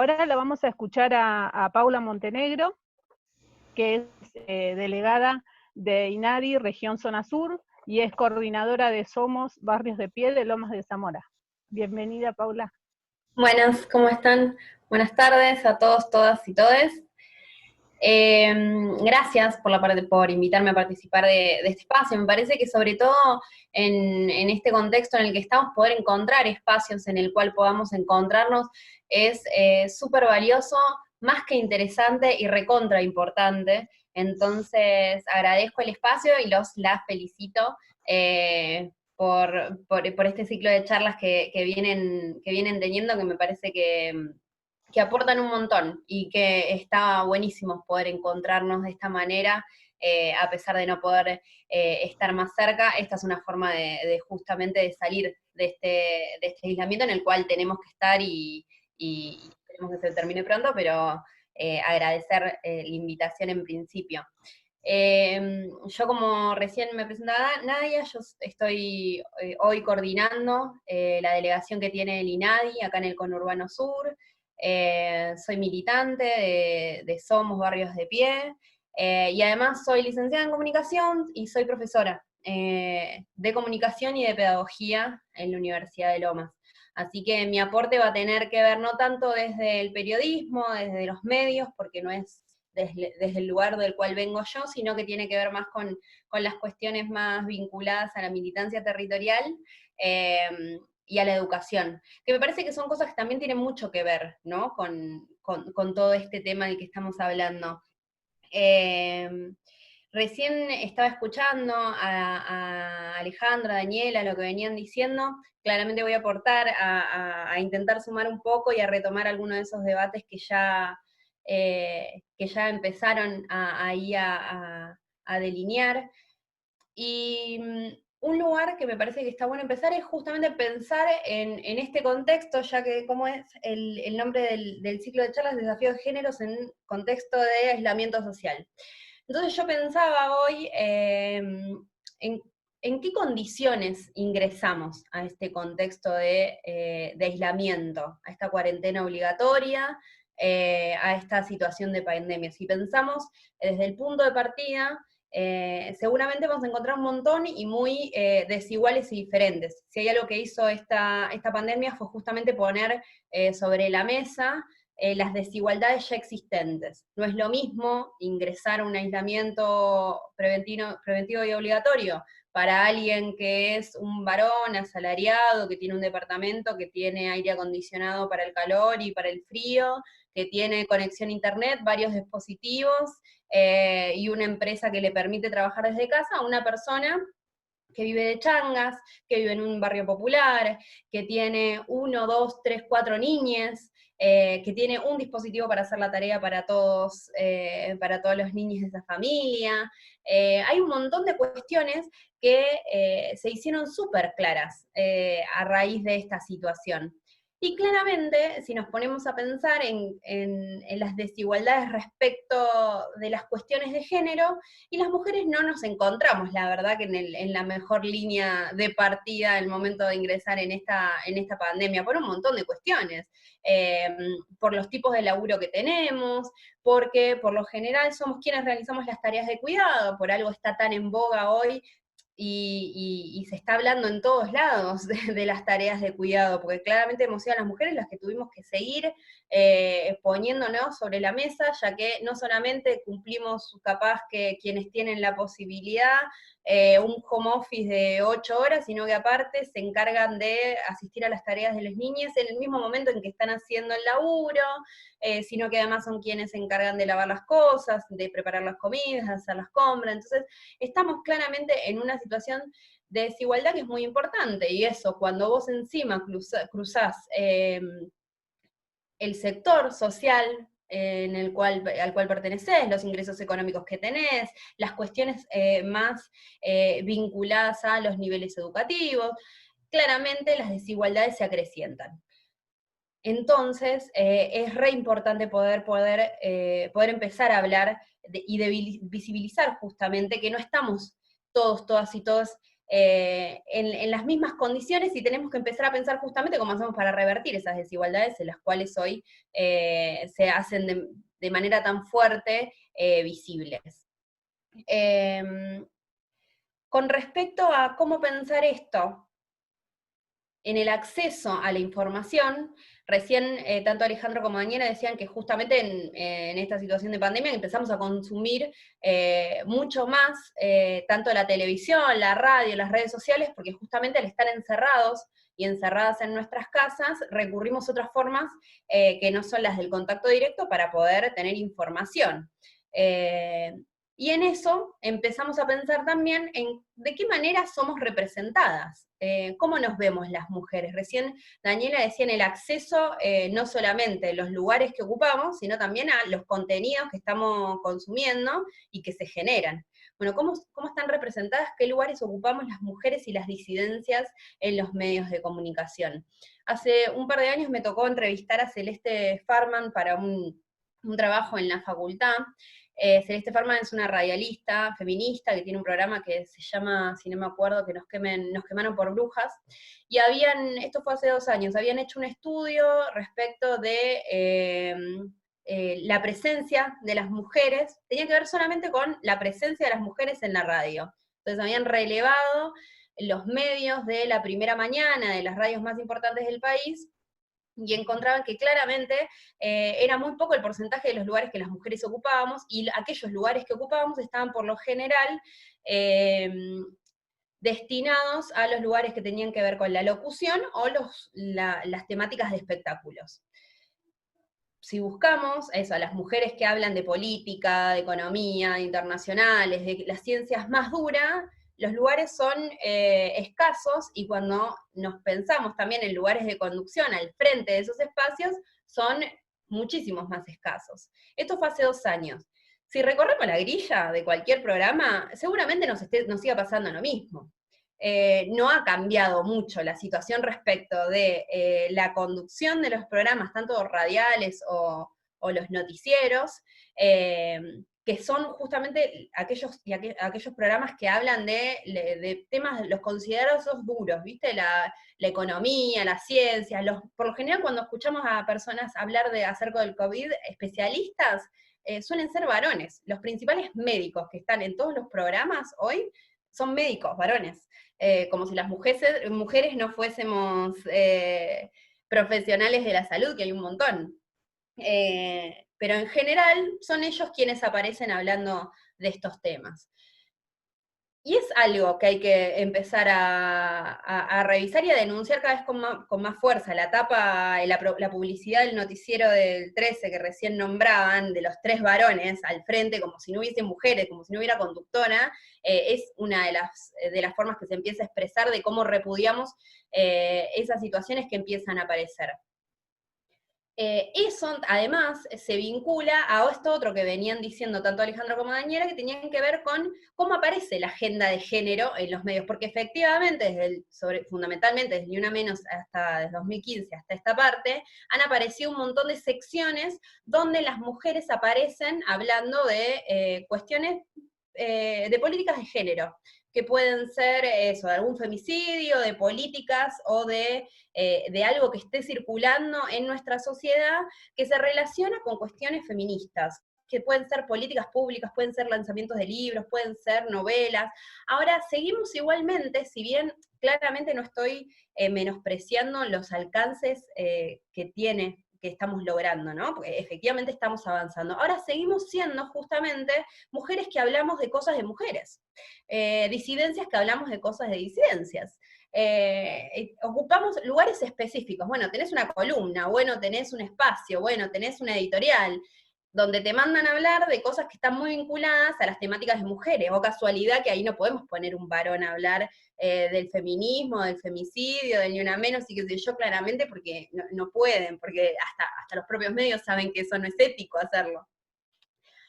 ahora la vamos a escuchar a Paula Montenegro, que es delegada de INADI Región Zona Sur y es coordinadora de Somos Barrios de Pie de Lomas de Zamora. Bienvenida, Paula. Buenas, ¿cómo están? Buenas tardes a todos, todas y todes. Gracias por invitarme a participar de este espacio. Me parece que sobre todo en este contexto en el que estamos, poder encontrar espacios en el cual podamos encontrarnos es súper valioso, más que interesante y recontra importante. Entonces agradezco el espacio y las felicito por este ciclo de charlas que vienen teniendo, que me parece que aportan un montón y que está buenísimo poder encontrarnos de esta manera, a pesar de no poder estar más cerca. Esta es una forma de justamente de salir de este aislamiento en el cual tenemos que estar y esperemos que se termine pronto, pero agradecer la invitación en principio. Yo, como recién me presentaba Nadia, yo estoy hoy coordinando la delegación que tiene el INADI acá en el Conurbano Sur. Soy militante de Somos Barrios de Pie, y además soy licenciada en comunicación y soy profesora de comunicación y de pedagogía en la Universidad de Lomas. Así que mi aporte va a tener que ver no tanto desde el periodismo, desde los medios, porque no es desde el lugar del cual vengo yo, sino que tiene que ver más con las cuestiones más vinculadas a la militancia territorial y a la educación, que me parece que son cosas que también tienen mucho que ver, ¿no?, con todo este tema del que estamos hablando. Recién estaba escuchando a Alejandra, a Daniela, lo que venían diciendo. Claramente voy a aportar a intentar sumar un poco y a retomar algunos de esos debates que ya empezaron ahí a delinear. Y un lugar que me parece que está bueno empezar es justamente pensar en este contexto, ya que como es el nombre del ciclo de charlas, Desafíos de Géneros en contexto de aislamiento social. Entonces yo pensaba hoy en qué condiciones ingresamos a este contexto de aislamiento, a esta cuarentena obligatoria, a esta situación de pandemia. Si pensamos desde el punto de partida, seguramente vamos a encontrar un montón y muy desiguales y diferentes. Si hay algo que hizo esta pandemia fue justamente poner sobre la mesa las desigualdades ya existentes. No es lo mismo ingresar a un aislamiento preventivo y obligatorio para alguien que es un varón asalariado, que tiene un departamento, que tiene aire acondicionado para el calor y para el frío, que tiene conexión a internet, varios dispositivos, y una empresa que le permite trabajar desde casa, a una persona que vive de changas, que vive en un barrio popular, que tiene 1, 2, 3, 4 niñes, que tiene un dispositivo para hacer la tarea para todos los niños de esa familia. Hay un montón de cuestiones que se hicieron súper claras a raíz de esta situación. Y claramente, si nos ponemos a pensar en las desigualdades respecto de las cuestiones de género, y las mujeres no nos encontramos, la verdad, que en la mejor línea de partida al momento de ingresar en esta pandemia, por un montón de cuestiones. Por los tipos de laburo que tenemos, porque por lo general somos quienes realizamos las tareas de cuidado, por algo está tan en boga hoy y se está hablando en todos lados de las tareas de cuidado, porque claramente hemos sido las mujeres las que tuvimos que seguir poniéndonos sobre la mesa, ya que no solamente cumplimos capaz que quienes tienen la posibilidad un home office de 8 horas, sino que aparte se encargan de asistir a las tareas de las niñas en el mismo momento en que están haciendo el laburo, sino que además son quienes se encargan de lavar las cosas, de preparar las comidas, de hacer las compras. Entonces estamos claramente en una situación de desigualdad que es muy importante, y eso, cuando vos encima cruzás el sector social al cual pertenecés, los ingresos económicos que tenés, las cuestiones más vinculadas a los niveles educativos, claramente las desigualdades se acrecientan. Entonces, es re importante poder empezar a hablar y de visibilizar justamente que no estamos todos, todas y todos en las mismas condiciones, y tenemos que empezar a pensar justamente cómo hacemos para revertir esas desigualdades en las cuales hoy se hacen de manera tan fuerte visibles. Con respecto a cómo pensar esto, en el acceso a la información, recién tanto Alejandro como Daniela decían que justamente en esta situación de pandemia empezamos a consumir mucho más tanto la televisión, la radio, las redes sociales, porque justamente al estar encerrados y encerradas en nuestras casas, recurrimos a otras formas que no son las del contacto directo para poder tener información. Y en eso empezamos a pensar también en de qué manera somos representadas, cómo nos vemos las mujeres. Recién Daniela decía en el acceso, no solamente los lugares que ocupamos, sino también a los contenidos que estamos consumiendo y que se generan. Bueno, ¿cómo están representadas, qué lugares ocupamos las mujeres y las disidencias en los medios de comunicación? Hace un par de años me tocó entrevistar a Celeste Farman para un trabajo en la facultad. Celeste Farman es una radialista feminista que tiene un programa que se llama, si no me acuerdo, que nos quemaron por brujas, y esto fue hace 2 años, habían hecho un estudio respecto de la presencia de las mujeres, tenía que ver solamente con la presencia de las mujeres en la radio. Entonces habían relevado los medios de la primera mañana, de las radios más importantes del país, y encontraban que claramente era muy poco el porcentaje de los lugares que las mujeres ocupábamos, y aquellos lugares que ocupábamos estaban por lo general destinados a los lugares que tenían que ver con la locución o las temáticas de espectáculos. Si buscamos eso, a las mujeres que hablan de política, de economía, de internacionales, de las ciencias más duras, los lugares son escasos, y cuando nos pensamos también en lugares de conducción al frente de esos espacios, son muchísimos más escasos. Esto fue hace 2 años. Si recorremos la grilla de cualquier programa, seguramente nos siga pasando lo mismo. No ha cambiado mucho la situación respecto de la conducción de los programas, tanto radiales o los noticieros, que son justamente aquellos programas que hablan de temas, los considerados duros, ¿viste? La economía, las ciencias. Por lo general, cuando escuchamos a personas hablar acerca del COVID, especialistas, suelen ser varones. Los principales médicos que están en todos los programas hoy son médicos, varones. Como si las mujeres no fuésemos profesionales de la salud, que hay un montón. Pero en general son ellos quienes aparecen hablando de estos temas. Y es algo que hay que empezar a revisar y a denunciar cada vez con más fuerza. La tapa, la publicidad del noticiero del 13 que recién nombraban, de los 3 varones al frente, como si no hubiese mujeres, como si no hubiera conductora, es una de las formas que se empieza a expresar de cómo repudiamos esas situaciones que empiezan a aparecer. Eso, además, se vincula a esto otro que venían diciendo tanto Alejandro como Daniela, que tenían que ver con cómo aparece la agenda de género en los medios, porque efectivamente, fundamentalmente desde Ni Una Menos desde 2015 hasta esta parte, han aparecido un montón de secciones donde las mujeres aparecen hablando de cuestiones de políticas de género, que pueden ser eso, de algún femicidio, de políticas o de algo que esté circulando en nuestra sociedad que se relaciona con cuestiones feministas, que pueden ser políticas públicas, pueden ser lanzamientos de libros, pueden ser novelas. Ahora, seguimos igualmente, si bien claramente no estoy menospreciando los alcances que estamos logrando, ¿no? Porque efectivamente estamos avanzando. Ahora seguimos siendo justamente mujeres que hablamos de cosas de mujeres, disidencias que hablamos de cosas de disidencias. Ocupamos lugares específicos, bueno, tenés una columna, bueno, tenés un espacio, bueno, tenés una editorial, donde te mandan a hablar de cosas que están muy vinculadas a las temáticas de mujeres, o casualidad que ahí no podemos poner un varón a hablar del feminismo, del femicidio, del Ni Una Menos, y qué sé yo, claramente, porque no pueden, porque hasta los propios medios saben que eso no es ético hacerlo.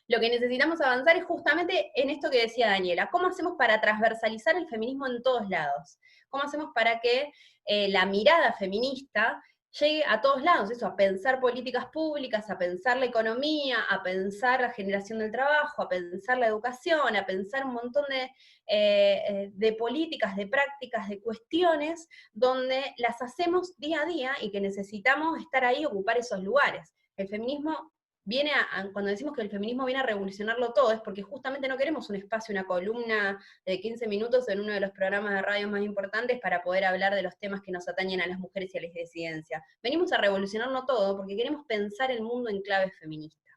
Lo que necesitamos avanzar es justamente en esto que decía Daniela, ¿cómo hacemos para transversalizar el feminismo en todos lados? ¿Cómo hacemos para que la mirada feminista llegue a todos lados, eso, a pensar políticas públicas, a pensar la economía, a pensar la generación del trabajo, a pensar la educación, a pensar un montón de políticas, de prácticas, de cuestiones, donde las hacemos día a día y que necesitamos estar ahí, ocupar esos lugares. El feminismo viene cuando decimos que el feminismo viene a revolucionarlo todo, es porque justamente no queremos un espacio, una columna de 15 minutos en uno de los programas de radio más importantes para poder hablar de los temas que nos atañen a las mujeres y a las disidencias. Venimos a revolucionarlo todo porque queremos pensar el mundo en clave feminista.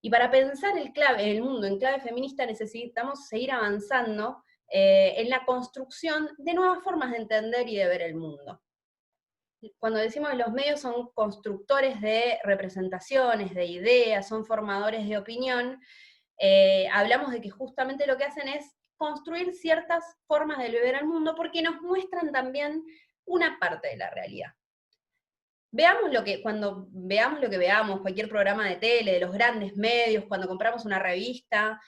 Y para pensar el mundo en clave feminista necesitamos seguir avanzando en la construcción de nuevas formas de entender y de ver el mundo. Cuando decimos que los medios son constructores de representaciones, de ideas, son formadores de opinión, hablamos de que justamente lo que hacen es construir ciertas formas de ver el mundo porque nos muestran también una parte de la realidad. Cuando veamos lo que veamos, cualquier programa de tele, de los grandes medios, cuando compramos una revista,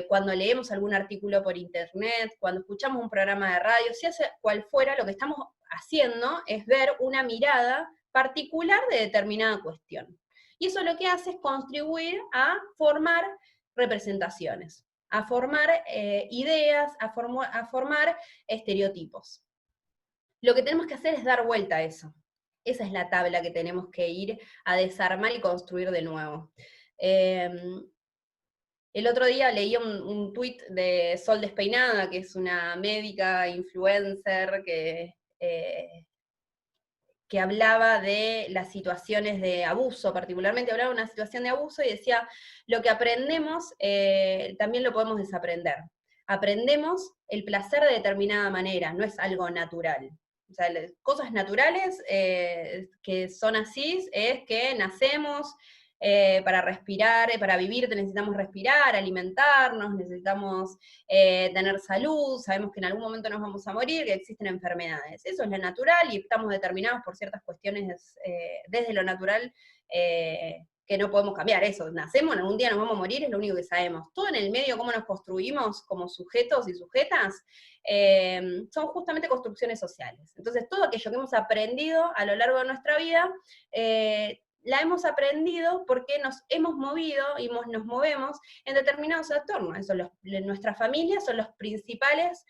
cuando leemos algún artículo por internet, cuando escuchamos un programa de radio, sea cual fuera, lo que estamos haciendo es ver una mirada particular de determinada cuestión. Y eso lo que hace es contribuir a formar representaciones, a formar ideas, a formar estereotipos. Lo que tenemos que hacer es dar vuelta a eso. Esa es la tabla que tenemos que ir a desarmar y construir de nuevo. El otro día leí un tuit de Sol Despeinada, que es una médica influencer que hablaba de las situaciones de abuso, particularmente hablaba de una situación de abuso y decía, lo que aprendemos también lo podemos desaprender. Aprendemos el placer de determinada manera, no es algo natural. O sea, cosas naturales que son así es que nacemos, para respirar, para vivir necesitamos respirar, alimentarnos, necesitamos tener salud, sabemos que en algún momento nos vamos a morir, que existen enfermedades. Eso es lo natural y estamos determinados por ciertas cuestiones desde lo natural que no podemos cambiar. Eso, nacemos, en algún día nos vamos a morir, es lo único que sabemos. Todo en el medio, cómo nos construimos como sujetos y sujetas, son justamente construcciones sociales. Entonces, todo aquello que hemos aprendido a lo largo de nuestra vida, la hemos aprendido porque nos hemos movido y nos movemos en determinados entornos. Eso, nuestras familias son los principales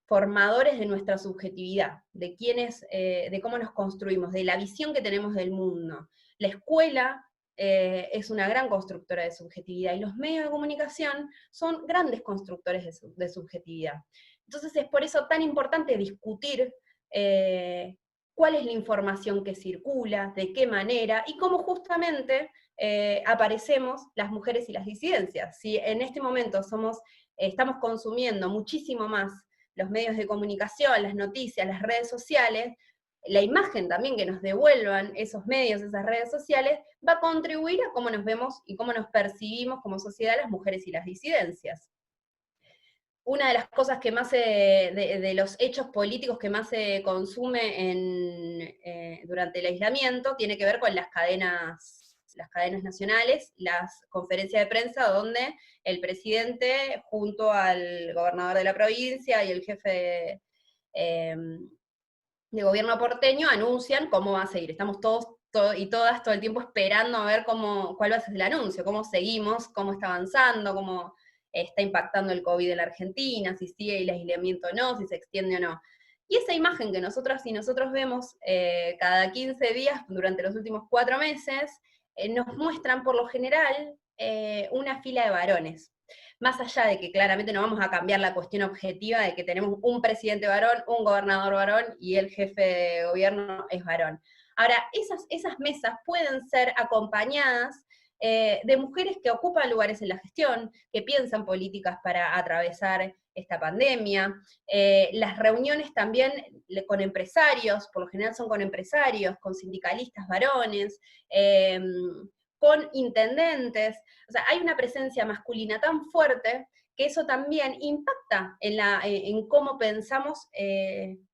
formadores de nuestra subjetividad, de cómo nos construimos, de la visión que tenemos del mundo. La escuela es una gran constructora de subjetividad y los medios de comunicación son grandes constructores de subjetividad. Entonces es por eso tan importante discutir cuál es la información que circula, de qué manera, y cómo justamente aparecemos las mujeres y las disidencias. Si en este momento estamos consumiendo muchísimo más los medios de comunicación, las noticias, las redes sociales, la imagen también que nos devuelvan esos medios, esas redes sociales, va a contribuir a cómo nos vemos y cómo nos percibimos como sociedad las mujeres y las disidencias. Una de las cosas que más de los hechos políticos que más se consume durante el aislamiento tiene que ver con las cadenas nacionales, las conferencias de prensa donde el presidente junto al gobernador de la provincia y el jefe de gobierno porteño anuncian cómo va a seguir. Estamos todos y todas todo el tiempo esperando a ver cuál va a ser el anuncio, cómo seguimos, cómo está avanzando, cómo está impactando el COVID en la Argentina, si sigue el aislamiento o no, si se extiende o no. Y esa imagen que nosotras y nosotros vemos cada 15 días durante los últimos 4 meses, nos muestran por lo general una fila de varones. Más allá de que claramente no vamos a cambiar la cuestión objetiva de que tenemos un presidente varón, un gobernador varón y el jefe de gobierno es varón. Ahora, esas mesas pueden ser acompañadas de mujeres que ocupan lugares en la gestión, que piensan políticas para atravesar esta pandemia. Las reuniones también con empresarios, por lo general son con empresarios, con sindicalistas varones, con intendentes. O sea, hay una presencia masculina tan fuerte que eso también impacta en cómo pensamos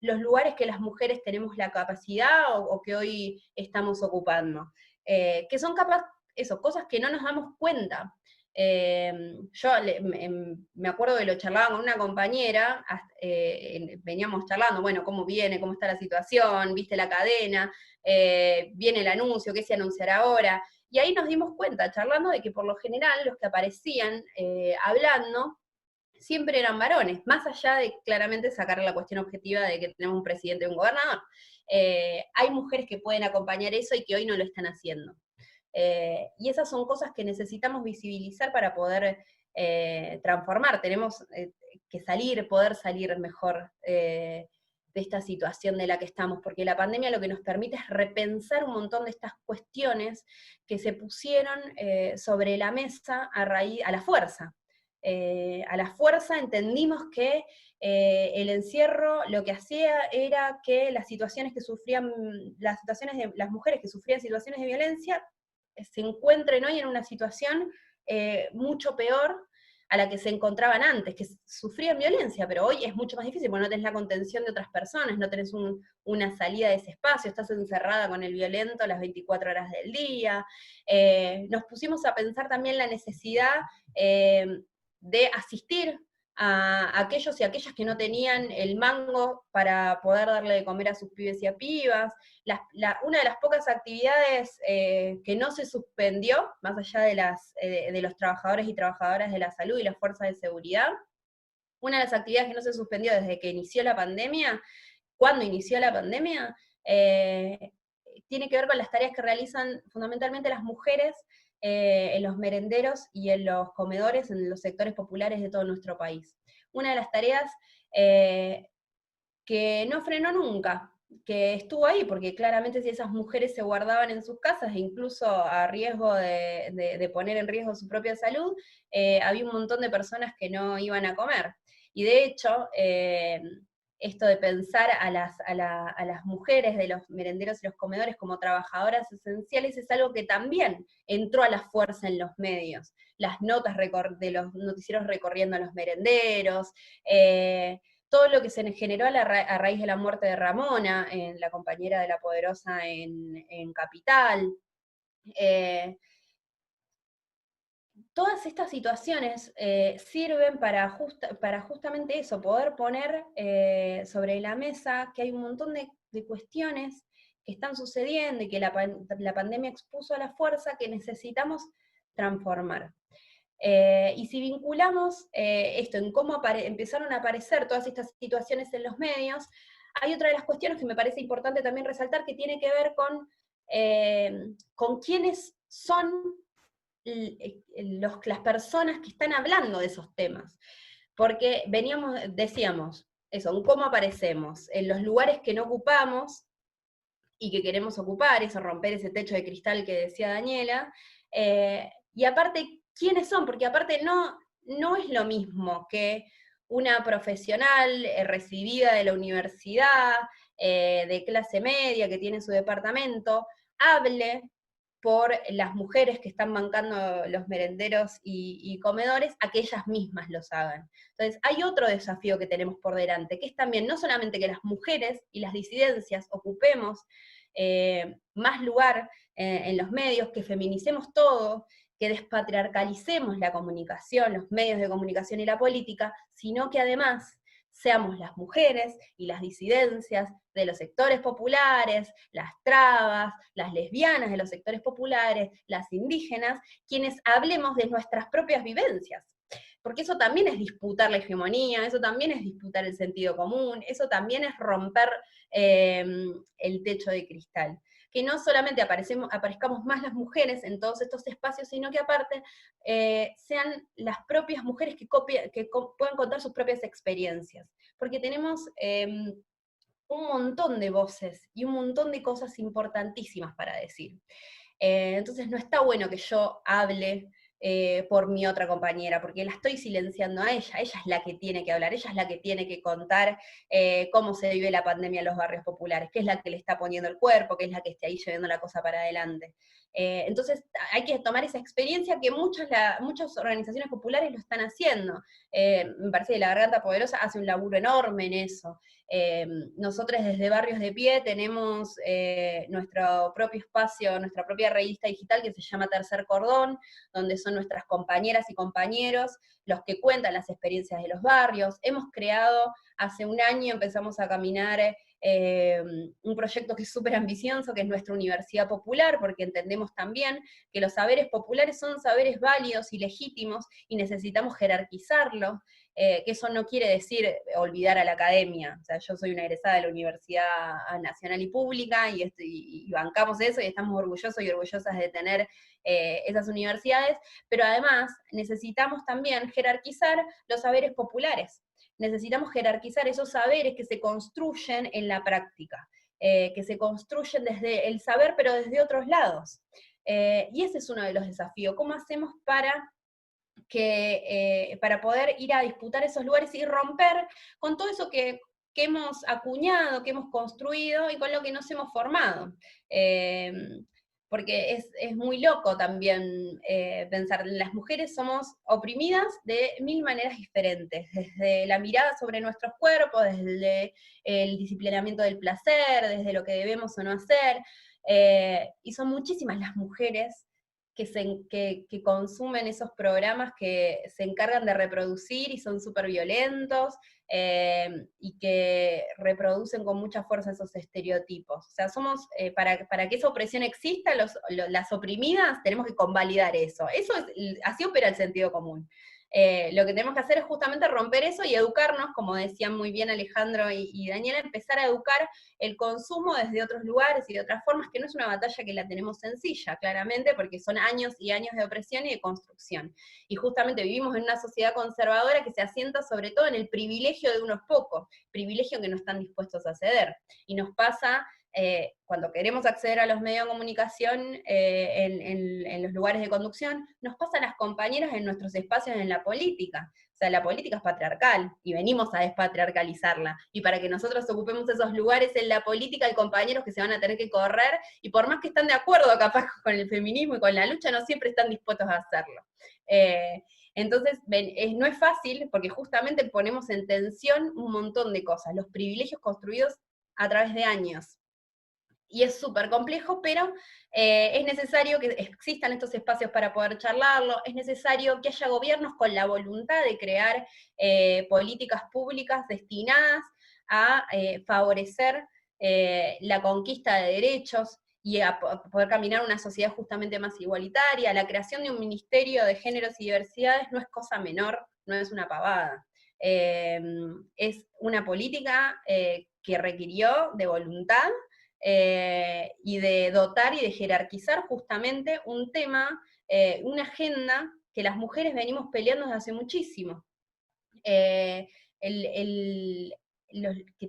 los lugares que las mujeres tenemos la capacidad o que hoy estamos ocupando. Que son cosas que no nos damos cuenta. Me acuerdo que lo charlaba con una compañera, veníamos charlando, bueno, cómo viene, cómo está la situación, viste la cadena, viene el anuncio, qué se anunciará ahora, y ahí nos dimos cuenta, charlando, de que por lo general los que aparecían hablando, siempre eran varones, más allá de claramente sacar la cuestión objetiva de que tenemos un presidente y un gobernador. Hay mujeres que pueden acompañar eso y que hoy no lo están haciendo. Y esas son cosas que necesitamos visibilizar para poder transformar. Tenemos que poder salir mejor de esta situación de la que estamos, porque la pandemia lo que nos permite es repensar un montón de estas cuestiones que se pusieron sobre la mesa a la fuerza. A la fuerza entendimos que el encierro lo que hacía era que las mujeres que sufrían situaciones de violencia se encuentren hoy en una situación mucho peor a la que se encontraban antes, que sufrían violencia, pero hoy es mucho más difícil, porque no tenés la contención de otras personas, no tenés una salida de ese espacio, estás encerrada con el violento las 24 horas del día. Nos pusimos a pensar también la necesidad de asistir a aquellos y aquellas que no tenían el mango para poder darle de comer a sus pibes y a pibas. Una de las pocas actividades que no se suspendió, más allá de los trabajadores y trabajadoras de la salud y las fuerzas de seguridad, una de las actividades que no se suspendió desde que inició la pandemia, cuando inició la pandemia, tiene que ver con las tareas que realizan fundamentalmente las mujeres en los merenderos y en los comedores, en los sectores populares de todo nuestro país. Una de las tareas que no frenó nunca, que estuvo ahí, porque claramente si esas mujeres se guardaban en sus casas, incluso a riesgo de poner en riesgo su propia salud, había un montón de personas que no iban a comer. Y de hecho, esto de pensar a las mujeres de los merenderos y los comedores como trabajadoras esenciales es algo que también entró a la fuerza en los medios. Las notas de los noticieros recorriendo a los merenderos, todo lo que se generó a raíz de la muerte de Ramona, la compañera de La Poderosa en Capital. Todas estas situaciones sirven para justamente eso, poder poner sobre la mesa que hay un montón de cuestiones que están sucediendo y que la pandemia expuso a la fuerza que necesitamos transformar. Y si vinculamos esto en cómo empezaron a aparecer todas estas situaciones en los medios, hay otra de las cuestiones que me parece importante también resaltar que tiene que ver con quiénes son las personas que están hablando de esos temas. Porque decíamos, eso, en cómo aparecemos, en los lugares que no ocupamos y que queremos ocupar, eso, romper ese techo de cristal que decía Daniela, y aparte, ¿quiénes son? Porque aparte no es lo mismo que una profesional recibida de la universidad, de clase media, que tiene su departamento, hable por las mujeres que están bancando los merenderos y comedores, a que ellas mismas los hagan. Entonces, hay otro desafío que tenemos por delante, que es también no solamente que las mujeres y las disidencias ocupemos más lugar en los medios, que feminicemos todo, que despatriarcalicemos la comunicación, los medios de comunicación y la política, sino que además seamos las mujeres y las disidencias de los sectores populares, las trabas, las lesbianas de los sectores populares, las indígenas, quienes hablemos de nuestras propias vivencias. Porque eso también es disputar la hegemonía, eso también es disputar el sentido común, eso también es romper el techo de cristal. Que no solamente aparezcamos más las mujeres en todos estos espacios, sino que aparte sean las propias mujeres que puedan contar sus propias experiencias. Porque tenemos un montón de voces y un montón de cosas importantísimas para decir. Entonces no está bueno que yo hable por mi otra compañera, porque la estoy silenciando a ella es la que tiene que hablar, ella es la que tiene que contar cómo se vive la pandemia en los barrios populares, que es la que le está poniendo el cuerpo, que es la que esté ahí llevando la cosa para adelante. Entonces hay que tomar esa experiencia que muchas organizaciones populares lo están haciendo. Me parece que La Garganta Poderosa hace un laburo enorme en eso. Nosotros desde Barrios de Pie tenemos nuestro propio espacio, nuestra propia revista digital que se llama Tercer Cordón, donde son nuestras compañeras y compañeros los que cuentan las experiencias de los barrios. Hemos creado, hace un año empezamos a caminar un proyecto que es súper ambicioso, que es nuestra Universidad Popular, porque entendemos también que los saberes populares son saberes válidos y legítimos y necesitamos jerarquizarlos, que eso no quiere decir olvidar a la academia. O sea, yo soy una egresada de la Universidad Nacional y Pública y bancamos eso y estamos orgullosos y orgullosas de tener esas universidades, pero además necesitamos también jerarquizar los saberes populares. Necesitamos jerarquizar esos saberes que se construyen en la práctica, que se construyen desde el saber, pero desde otros lados. Y ese es uno de los desafíos. ¿Cómo hacemos para poder ir a disputar esos lugares y romper con todo eso que hemos acuñado, que hemos construido y con lo que nos hemos formado? Porque es muy loco también pensar, las mujeres somos oprimidas de mil maneras diferentes, desde la mirada sobre nuestros cuerpos, desde el disciplinamiento del placer, desde lo que debemos o no hacer, y son muchísimas las mujeres que consumen esos programas que se encargan de reproducir y son súper violentos, y que reproducen con mucha fuerza esos estereotipos. O sea, somos, para que esa opresión exista, las oprimidas tenemos que convalidar eso. Así opera el sentido común. Lo que tenemos que hacer es justamente romper eso y educarnos, como decían muy bien Alejandro y Daniela, empezar a educar el consumo desde otros lugares y de otras formas, que no es una batalla que la tenemos sencilla, claramente, porque son años y años de opresión y de construcción. Y justamente vivimos en una sociedad conservadora que se asienta sobre todo en el privilegio de unos pocos, privilegio que no están dispuestos a ceder. Y nos pasa cuando queremos acceder a los medios de comunicación en los lugares de conducción, nos pasa a las compañeras en nuestros espacios en la política. O sea, la política es patriarcal y venimos a despatriarcalizarla. Y para que nosotros ocupemos esos lugares en la política hay compañeros que se van a tener que correr y por más que están de acuerdo capaz con el feminismo y con la lucha, no siempre están dispuestos a hacerlo. Entonces, no es fácil porque justamente ponemos en tensión un montón de cosas, los privilegios construidos a través de años. Y es súper complejo, pero es necesario que existan estos espacios para poder charlarlo, es necesario que haya gobiernos con la voluntad de crear políticas públicas destinadas a favorecer la conquista de derechos y a poder caminar una sociedad justamente más igualitaria. La creación de un ministerio de géneros y diversidades no es cosa menor, no es una pavada. Es una política que requirió de voluntad, y de dotar y de jerarquizar justamente un tema, una agenda que las mujeres venimos peleando desde hace muchísimo. Que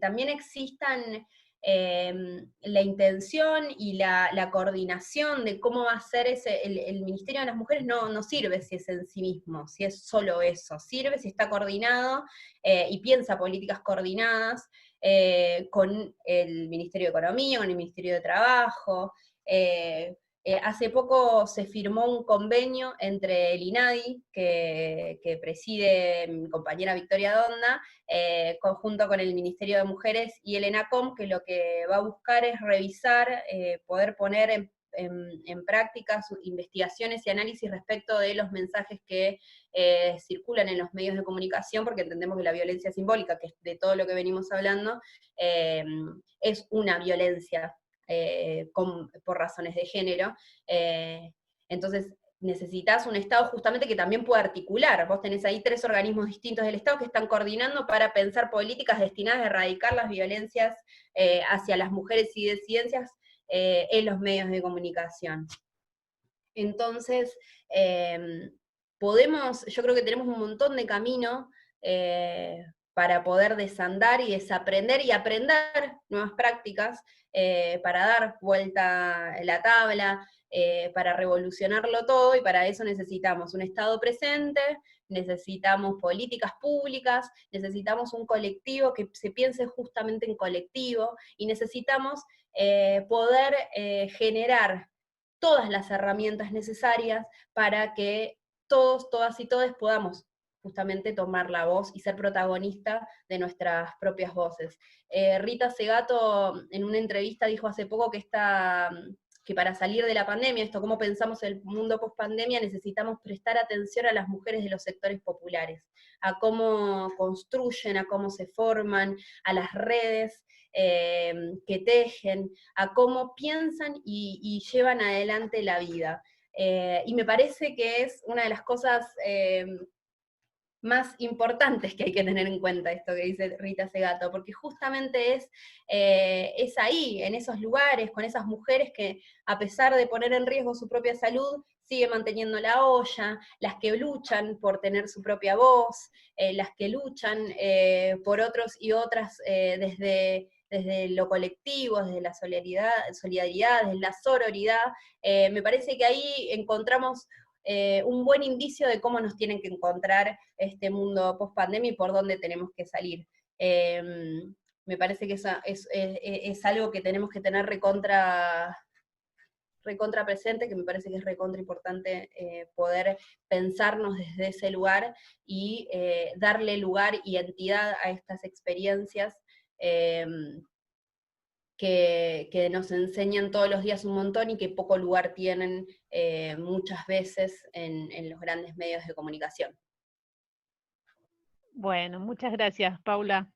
también existan la intención y la coordinación de cómo va a ser el Ministerio de las Mujeres no sirve si es en sí mismo, si es solo eso, sirve si está coordinado y piensa políticas coordinadas con el Ministerio de Economía, con el Ministerio de Trabajo. Hace poco se firmó un convenio entre el INADI, que preside mi compañera Victoria Donda, conjunto con el Ministerio de Mujeres y el ENACOM, que lo que va a buscar es revisar, poder poner en práctica sus investigaciones y análisis respecto de los mensajes que circulan en los medios de comunicación, porque entendemos que la violencia simbólica, que es de todo lo que venimos hablando, es una violencia por razones de género. Entonces, necesitas un Estado justamente que también pueda articular. Vos tenés ahí 3 organismos distintos del Estado que están coordinando para pensar políticas destinadas a erradicar las violencias hacia las mujeres y disidencias en los medios de comunicación. Entonces, yo creo que tenemos un montón de camino para poder desandar y desaprender y aprender nuevas prácticas, para dar vuelta la tabla, para revolucionarlo todo, y para eso necesitamos un Estado presente, necesitamos políticas públicas, necesitamos un colectivo que se piense justamente en colectivo, y necesitamos poder generar todas las herramientas necesarias para que todos, todas y todes podamos justamente tomar la voz y ser protagonista de nuestras propias voces. Rita Segato en una entrevista dijo hace poco que para salir de la pandemia, esto cómo pensamos el mundo post pandemia, necesitamos prestar atención a las mujeres de los sectores populares, a cómo construyen, a cómo se forman, a las redes que tejen, a cómo piensan y llevan adelante la vida. Y me parece que es una de las cosas más importantes que hay que tener en cuenta, esto que dice Rita Segato, porque justamente es ahí, en esos lugares, con esas mujeres que a pesar de poner en riesgo su propia salud, sigue manteniendo la olla, las que luchan por tener su propia voz, las que luchan por otros y otras desde lo colectivo, desde la solidaridad, desde la sororidad. Me parece que ahí encontramos un buen indicio de cómo nos tienen que encontrar este mundo post-pandemia y por dónde tenemos que salir. Me parece que es algo que tenemos que tener recontra presente, que me parece que es recontra importante poder pensarnos desde ese lugar y darle lugar y entidad a estas experiencias que nos enseñan todos los días un montón y que poco lugar tienen muchas veces en los grandes medios de comunicación. Bueno, muchas gracias, Paula.